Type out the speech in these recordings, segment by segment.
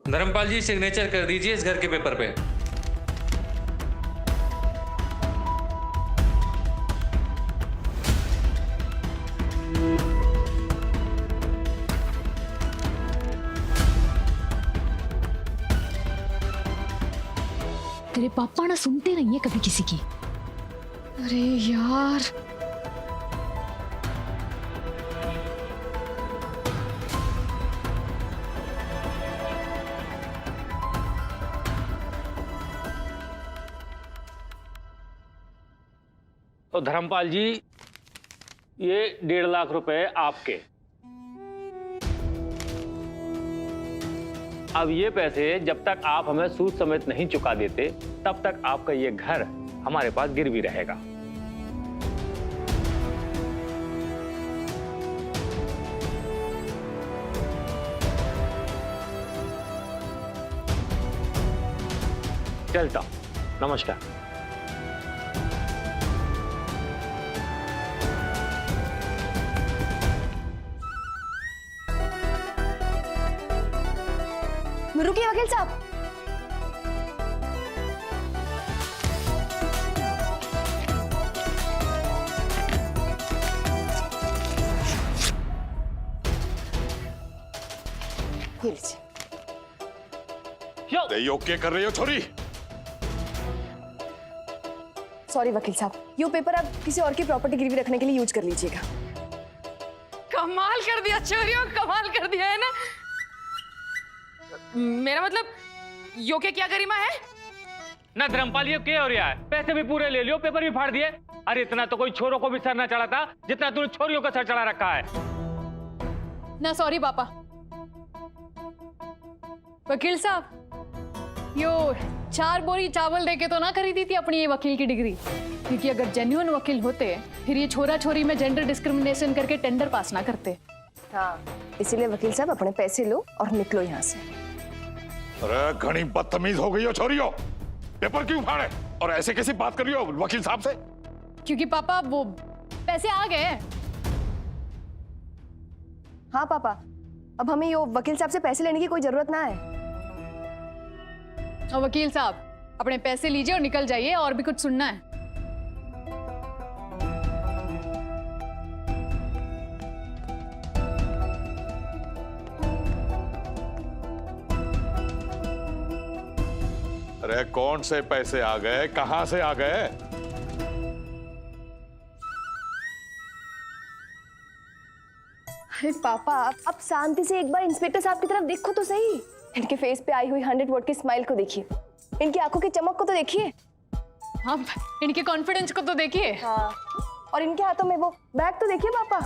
धर्मपाल जी signature कर दीजिए इस घर के पेपर पे। तेरे पापा ना सुनते नहीं है कभी किसी की। अरे यार, तो धर्मपाल जी, ये 1.5 लाख रुपए आपके। अब ये पैसे जब तक आप हमें सूद समेत नहीं चुका देते तब तक आपका ये घर हमारे पास गिरवी रहेगा। चलता हूं, नमस्कार। रुकिए वकील साहब। ये लीजिए। यो क्या कर रही हो छोरी? सॉरी वकील साहब, ये पेपर आप किसी और की प्रॉपर्टी गिरवी रखने के लिए यूज कर लीजिएगा। कमाल कर दिया चोरियों, कमाल कर दिया है ना। मेरा मतलब यो के क्या गरिमा है ना धर्मपाल, ये क्या हो रहा है? पैसे भी पूरे ले लियो, पेपर भी फाड़ दिए। अरे इतना तो कोई छोरों को भी सर ना चढ़ा था जितना तूने छोरियों का सर चढ़ा रखा है। ना सॉरी पापा। वकील साहब, यो 4 बोरी चावल देके तो ना खरीदी थी अपनी ये वकील की डिग्री, क्योंकि अगर जेन्युइन वकील होते फिर ये छोरा छोरी में जेंडर डिस्क्रिमिनेशन करके टेंडर पास ना करते। हाँ, इसीलिए वकील साहब अपने पैसे लो और निकलो यहाँ से। अरे घनी बदतमीज हो गई हो छोरियो, पेपर क्यों फाड़े और ऐसे कैसे बात कर रही हो वकील साहब से? क्योंकि पापा वो पैसे आ गए। हाँ पापा, अब हमें यो वकील साहब से पैसे लेने की कोई जरूरत ना है। और वकील साहब अपने पैसे लीजिए और निकल जाइए, और भी कुछ सुनना है? अरे कौन से पैसे आ गए, कहां से आ गए? अरे पापा, आप शांति से एक बार इंस्पेक्टर साहब की तरफ देखो तो सही। इनके फेस पे आई हुई 100 वोट की स्माइल को देखिए, इनकी आंखों की चमक को तो देखिए। हाँ, इनके कॉन्फिडेंस को तो देखिए। हाँ, और इनके हाथों में वो बैग तो देखिए पापा।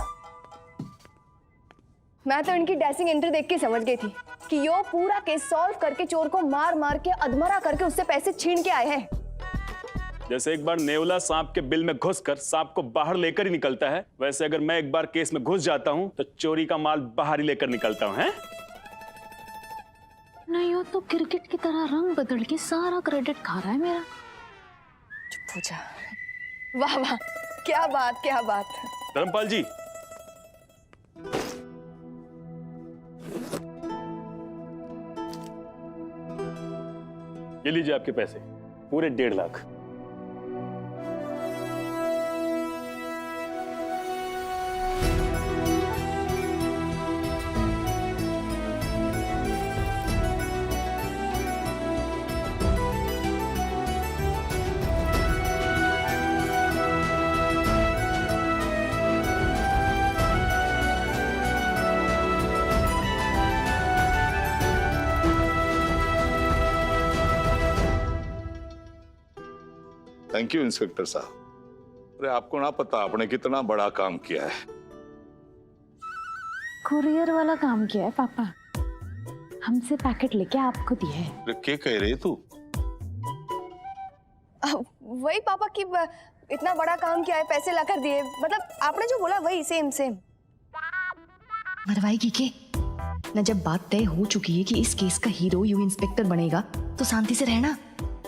मैं तो इनकी डैशिंग एंट्री देख के समझ गई थी कि यो पूरा केस सॉल्व करके चोर को मार मार के अधमरा करके उससे पैसे छीन के आए हैं। जैसे एक बार नेवला सांप के बिल में घुसकर सांप को बाहर लेकर ही निकलता है, वैसे अगर मैं एक बार केस में घुस जाता हूं तो चोरी का माल बाहर ही लेकर निकलता हूं। हैं? नहीं हो तो क्रिकेट की तरह रंग बदल के सारा क्रेडिट खा रहा है मेरा। चुप हो जा। वाह वाह, क्या बात क्या बात। धर्मपाल जी, ये लीजिए आपके पैसे, पूरे 1.5 लाख। थैंक यू इंस्पेक्टर साहब। अरे आपको ना पता आपने कितना बड़ा काम किया है। कुरियर वाला काम किया है पापा, हमसे पैकेट लेके आपको दिया है। अरे क्या कह रही तू? वही पापा की इतना बड़ा काम किया है, पैसे लाकर दिए, मतलब आपने जो बोला वही सेम सेम। मरवाएगी के? न जब बात तय हो चुकी है कि इस केस का हीरो यू इंस्पेक्टर बनेगा तो शांति से रहना।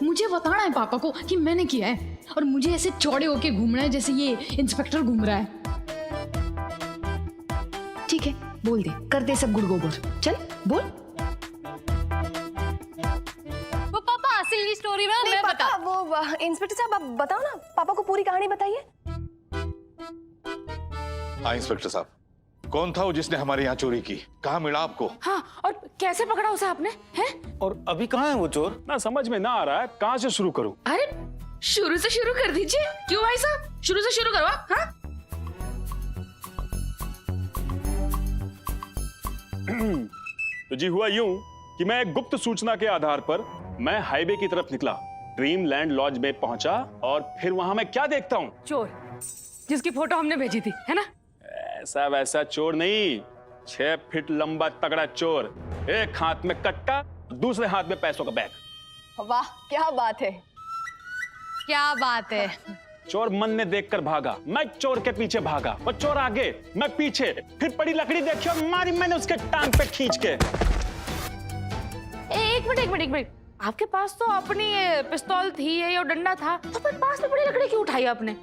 मुझे बताना है पापा को कि मैंने किया है, और मुझे ऐसे चौड़े होके घूमना है जैसे ये इंस्पेक्टर घूम रहा है। ठीक है, बोल दे, कर दे सब गुड़ गोबर। चल बोल। स्टोरी ना मैं बता। वो इंस्पेक्टर साहब, आप बताओ ना, पापा को पूरी कहानी बताइए। हाँ इंस्पेक्टर साहब, कौन था वो जिसने हमारे यहाँ चोरी की? कहाँ मिला आपको? हाँ, और कैसे पकड़ा उसे आपने? हैं? और अभी कहाँ है वो चोर? ना समझ में ना आ रहा है, कहाँ से शुरू करूं? अरे शुरू से शुरू कर दीजिए। क्यों भाई साहब, शुरू से शुरू करो आप। हाँ? तो जी हुआ यूं कि मैं एक गुप्त सूचना के आधार पर मैं हाईवे की तरफ निकला, ड्रीमलैंड लॉज में पहुंचा और फिर वहां मैं क्या देखता हूं? चोर जिसकी फोटो हमने भेजी थी, है ना? ऐसा वैसा चोर नहीं, 6 फीट लंबा तगड़ा चोर, एक हाथ में कट्टा, दूसरे हाथ में पैसों का बैग। वाह क्या बात है। क्या बात है। चोर मन ने देखकर भागा, मैं चोर के पीछे भागा, और चोर आगे मैं पीछे, फिर पड़ी लकड़ी देखी और मारी मैंने उसके टांग पे खींच के। एक मिनट, आपके पास तो अपनी पिस्तौल थी और डंडा था, तो फिर पास में पड़ी लकड़ी क्यों उठाई आपने?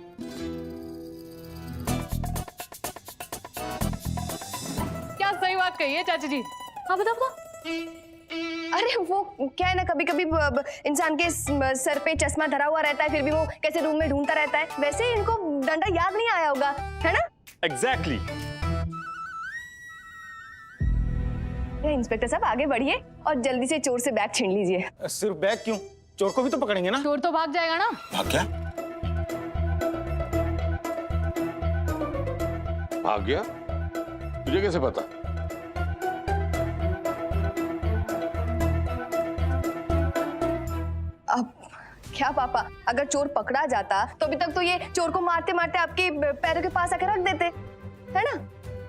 क्या सही बात कही है चाची जी। हाँ बताओ। अरे वो क्या है ना, कभी कभी इंसान के सर पे चश्मा धरा हुआ रहता है, फिर भी वो कैसे रूम में ढूंढता रहता है, वैसे ही इनको डंडा याद नहीं आया होगा, है ना? एग्जैक्टली। इंस्पेक्टर साहब आगे बढ़िए और जल्दी से चोर से बैग छीन लीजिए। सिर्फ बैग क्यों, चोर को भी तो पकड़ेंगे ना। चोर तो भाग जाएगा ना। भाग क्या? भाग गया? तुझे कैसे पता? अब क्या पापा, अगर चोर पकड़ा जाता तो अभी तक तो ये चोर को मारते मारते आपके पैरों के पास आकर रख देते, है ना?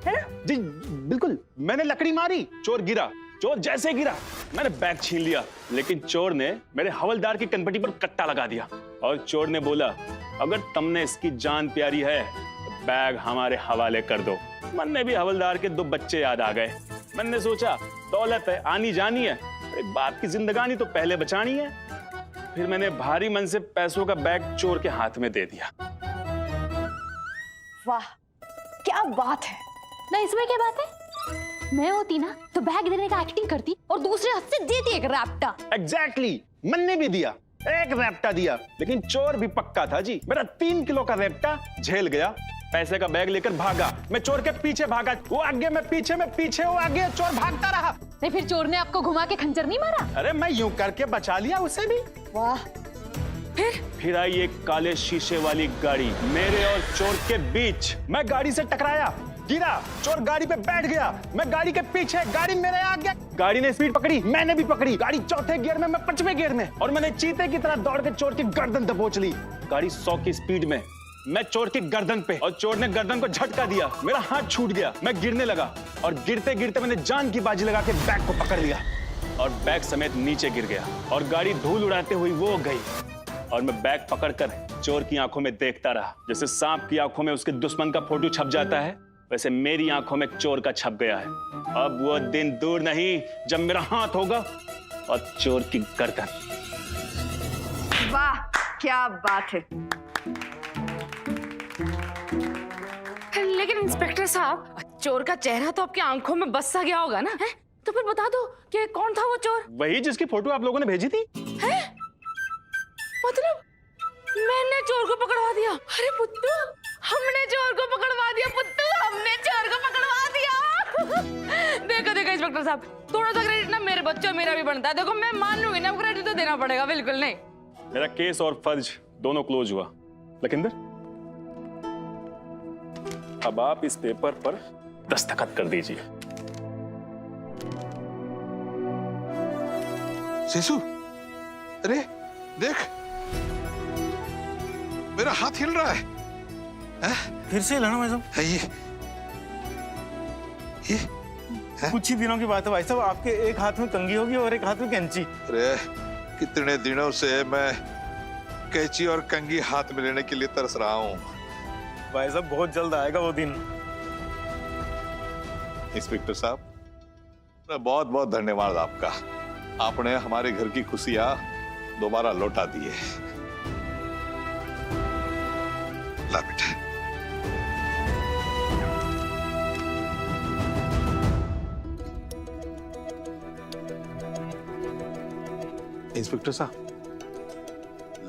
है ना? जी बिल्कुल, मैंने लकड़ी मारी, चोर गिरा, चोर जैसे गिरा मैंने बैग छीन लिया, लेकिन चोर ने मेरे हवलदार की कनपटी पर कट्टा लगा दिया और चोर ने बोला, अगर तुमने इसकी जान प्यारी है तो बैग हमारे हवाले कर दो। मन में भी हवलदार के 2 बच्चे याद आ गए। मैंने सोचा दौलत है, आनी जानी है, एक बाप की जिंदगानी तो पहले बचानी है। फिर मैंने भारी मन से पैसों का बैग चोर के हाथ में दे दिया। वाह क्या बात है। ना इसमें क्या बात है? मैं होती ना तो बैग देने का एक्टिंग करती और दूसरे हाथ से देती एक रैप्टा। एग्जैक्टली, मन ने भी दिया, एक रैप्टा दिया, लेकिन चोर भी पक्का था जी। मेरा 3 किलो का रैप्टा झेल गया, पैसे का बैग लेकर भागा, मैं चोर के पीछे भागा, वो आगे मैं पीछे, मैं पीछे वो आगे, चोर भागता रहा। नहीं फिर चोर ने आपको घुमा के खंजर नहीं मारा? अरे मैं यूं करके बचा लिया उसे भी। वाह। फिर आई एक काले शीशे वाली गाड़ी मेरे और चोर के बीच, मैं गाड़ी से टकराया, गिरा, चोर गाड़ी पे बैठ गया, मैं गाड़ी के पीछे, गाड़ी मेरे आगे। गाड़ी ने स्पीड पकड़ी, मैंने भी पकड़ी, गाड़ी 4थे गियर में, मैं 5वें गियर में, और मैंने चीते की तरह दौड़ के चोर की गर्दन दबोच ली। गाड़ी 100 की स्पीड में, मैं चोर की गर्दन पे, और चोर ने गर्दन को झटका दिया, मेरा हाथ छूट गया, मैं गिरने लगा, और गिरते गिरते मैंने जान की बाजी लगा के बैग को पकड़ लिया और बैग समेत नीचे गिर गया और गाड़ी धूल उड़ाते हुई वो गई और मैं बैग पकड़कर चोर की आंखों में देखता रहा। जैसे सांप की आंखों में उसके दुश्मन का फोटो छप जाता है, वैसे मेरी आंखों में चोर का छप गया है। अब वो दिन दूर नहीं जब मेरा हाथ होगा और चोर की गर्दन। वाह क्या बात है। लेकिन इंस्पेक्टर साहब, चोर का चेहरा तो आपकी आंखों में बस सा गया होगा ना? है? तो फिर बता दो कि कौन था वो चोर? वही जिसकी फोटो आप लोगों ने भेजी थी। है? मतलब मैंने चोर को पकड़वा दिया? अरे पुत्तू, हमने चोर को पकड़वा दिया पुत्तू, हमने चोर को पकड़वा दिया। देखो देखो इंस्पेक्टर साहब, थोड़ा सा क्रेडिट ना मेरे बच्चों मेरा भी बनता है। देखो मैं मान लूंगी ना, क्रेडिट तो देना पड़ेगा। बिल्कुल नहीं। मेरा केस और फर्ज दोनों क्लोज हुआ। लखिंदर, अब आप इस पेपर पर दस्तखत कर दीजिए। सेसु, अरे देख, मेरा हाथ हिल रहा है। फिर से हिला ना भाई साहब? ये कुछ ही दिनों की बात है भाई साहब, आपके एक हाथ में कंघी होगी और एक हाथ में कैंची। अरे कितने दिनों से मैं कैंची और कंघी हाथ में लेने के लिए तरस रहा हूँ। भाई साहब बहुत जल्द आएगा वो दिन। इंस्पेक्टर साहब, बहुत बहुत धन्यवाद आपका। आपने हमारे घर की खुशियां दोबारा लौटा दी है। ला बेटा। इंस्पेक्टर साहब,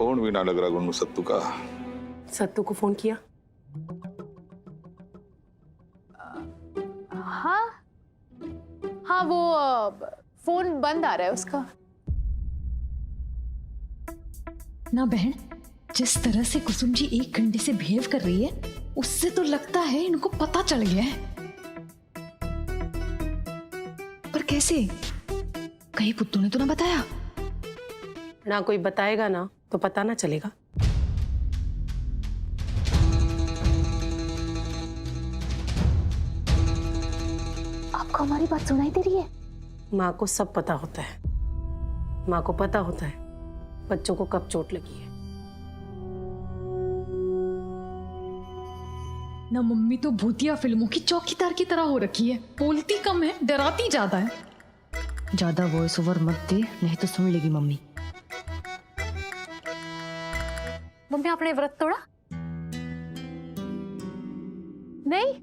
फोन भी ना लग रहा गुन्नू सत्तू का। सत्तू को फोन किया? हाँ हाँ, वो फोन बंद आ रहा है उसका। ना बहन, जिस तरह से कुसुम जी एक घंटे से बिहेव कर रही है उससे तो लगता है इनको पता चल गया है। पर कैसे? कहीं पुत्तू ने तो ना बताया? ना कोई बताएगा ना तो पता ना चलेगा। आपको हमारी बात सुनाई दे रही है? माँ को सब पता होता है। माँ को पता होता है बच्चों को कब चोट लगी है। ना मम्मी तो भूतिया फिल्मों की चौकीदार की तरह हो रखी है, बोलती कम है, डराती ज्यादा है। ज्यादा वॉइस ओवर मत दे, नहीं तो सुन लेगी मम्मी। मम्मी आपने व्रत तोड़ा? नहीं?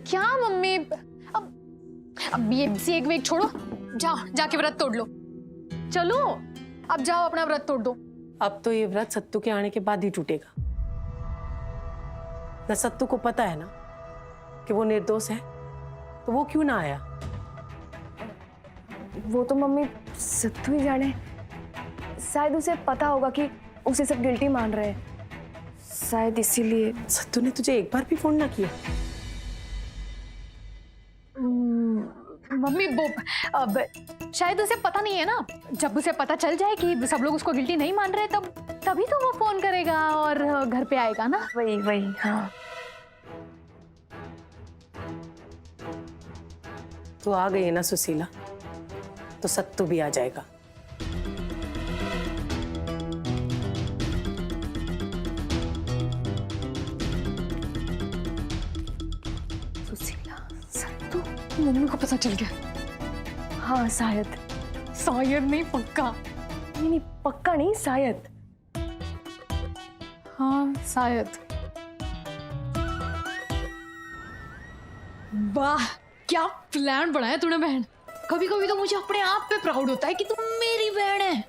क्या मम्मी, अब ये एक वेग छोड़ो, जाओ जाके व्रत तोड़ लो। चलो अब जाओ अपना व्रत तोड़ दो। अब तो ये व्रत सत्तू के आने के बाद ही टूटेगा। ना सत्तू को पता है ना कि वो निर्दोष है, तो वो क्यों ना आया? वो तो मम्मी सत्तू ही जाने, शायद उसे पता होगा कि उसे सब गिल्टी मान रहे हैं, शायद इसीलिए। सत्तू ने तुझे एक बार भी फोन ना किया? मम्मी वो अब शायद उसे पता नहीं है ना। जब उसे पता चल जाए कि सब लोग उसको गिल्टी नहीं मान रहे, तभी तो वो फोन करेगा और घर पे आएगा ना। वही हाँ। तो आ गई है ना सुशीला, तो सत्तू भी आ जाएगा। सुशीला, सत्तू, मम्मी को पता चल गया। हाँ शायद नहीं, पक्का। नहीं पक्का नहीं, शायद। हाँ शायद। वाह, क्या प्लान बनाया तूने बहन। कभी कभी तो मुझे अपने आप पे प्राउड होता है कि तुम मेरी बहन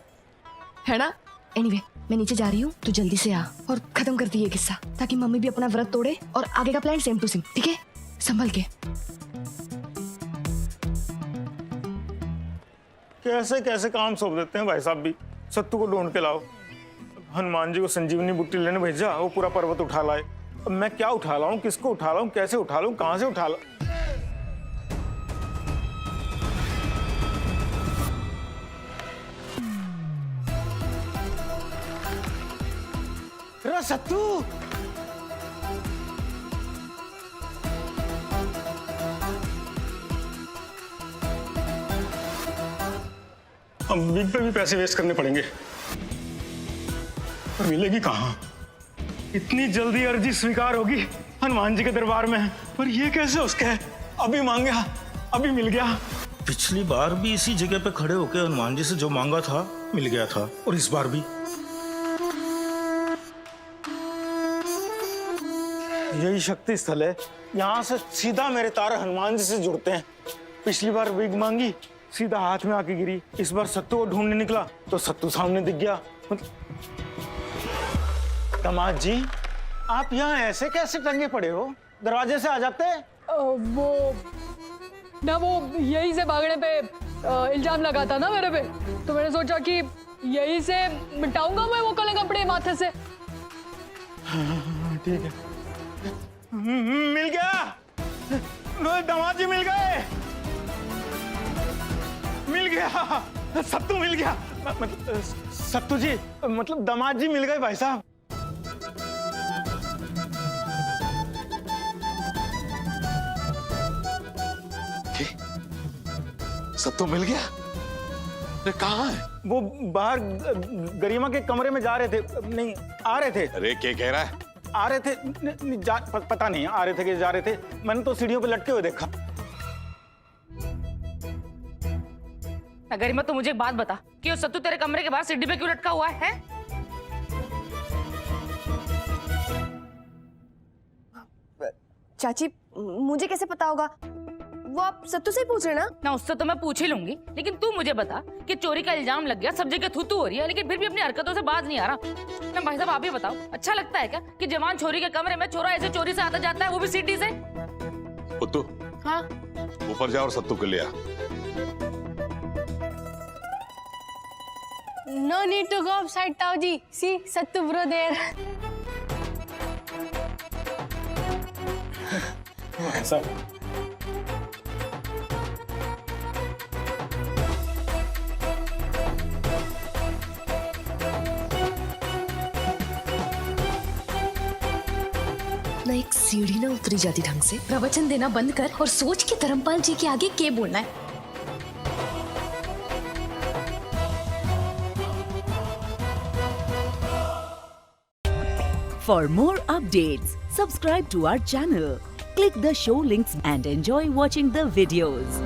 है ना? एनीवे, मैं नीचे जा रही हूँ, तू जल्दी से आ और खत्म कर दी ये किस्सा, ताकि मम्मी भी अपना व्रत तोड़े और आगे का प्लान सेम टू सेम, ठीक है? संभल के। कैसे कैसे काम सौंप देते हैं भाई साहब भी। सत्तू को ढूंढ के लाओ, हनुमान जी को संजीवनी बूटी लेने भेजा, वो पूरा पर्वत उठा लाए। अब मैं क्या उठा लाऊं, किसको उठा लाऊं, कैसे उठा लाऊं, कहां से उठा लाऊं? सत्तू, अब बिग पे भी पैसे वेस्ट करने पड़ेंगे, पर मिलेगी कहां? इतनी जल्दी अर्जी स्वीकार होगी हनुमान जी के दरबार में, पर ये कैसे उसका है? अभी मांगा, अभी मिल गया। पिछली बार भी इसी जगह पे खड़े होकर हनुमान जी से जो मांगा था मिल गया था, और इस बार भी यही शक्ति स्थल है, यहाँ से सीधा मेरे तार हनुमान जी से जुड़ते हैं। पिछली बार विग मांगी, सीधा हाथ में आके गिरी। इस बार सत्तू को ढूंढने निकला तो सत्तू सामने दिख गया। दामाद जी, आप यहाँ ऐसे कैसे टंगे पड़े हो? दरवाजे से आ जाते। वो यही से भागने पे इल्जाम लगा था ना मेरे पे, तो मैंने सोचा कि यही से मिटाऊंगा मैं वो कलंक अपने माथे से। ठीक है, मिल गया, दामाद जी मिल गए, मिल गया, सत्तू मिल गया। सत्तू जी, मतलब दामाद जी मिल गए भाई साहब। सत्तू मिल गया? अरे कहाँ है? वो बाहर गरिमा के कमरे में जा रहे थे, नहीं आ रहे थे। अरे क्या कह रहा है? आ रहे थे, पता नहीं आ रहे थे कि जा रहे थे, मैंने तो सीढ़ियों पे लटके हुए देखा। गरिमा, तो मुझे एक बात बता कि वो सत्तू तेरे कमरे के बाहर सीढ़ी पे क्यों लटका हुआ है? चाची, मुझे कैसे पता होगा? वो आप सत्तू से ही पूछ रहे ना? ना उससे तो मैं पूछ ही लूंगी, लेकिन तू मुझे बता कि चोरी का इल्जाम लग गया, सब जगह थू-थू हो रही है, लेकिन फिर भी अपनी हरकतों से बाज नहीं आ रहा। ना भाई साहब आप ही बताओ, अच्छा लगता है क्या कि जवान छोरी के कमरे में छोरा ऐसे चोरी से आता जाता है, वो भी सीढ़ी से? पुत्तू हाँ ऊपर जा और सत्तू को ले आ। No need to go upside Tao ji. See, Sattu bro there. ऐसा ना एक सीढ़ी ना उतरी जाती ढंग से। प्रवचन देना बंद कर और सोच के धर्मपाल जी के आगे क्या बोलना है। For more updates, subscribe to our channel, click the show links and enjoy watching the videos.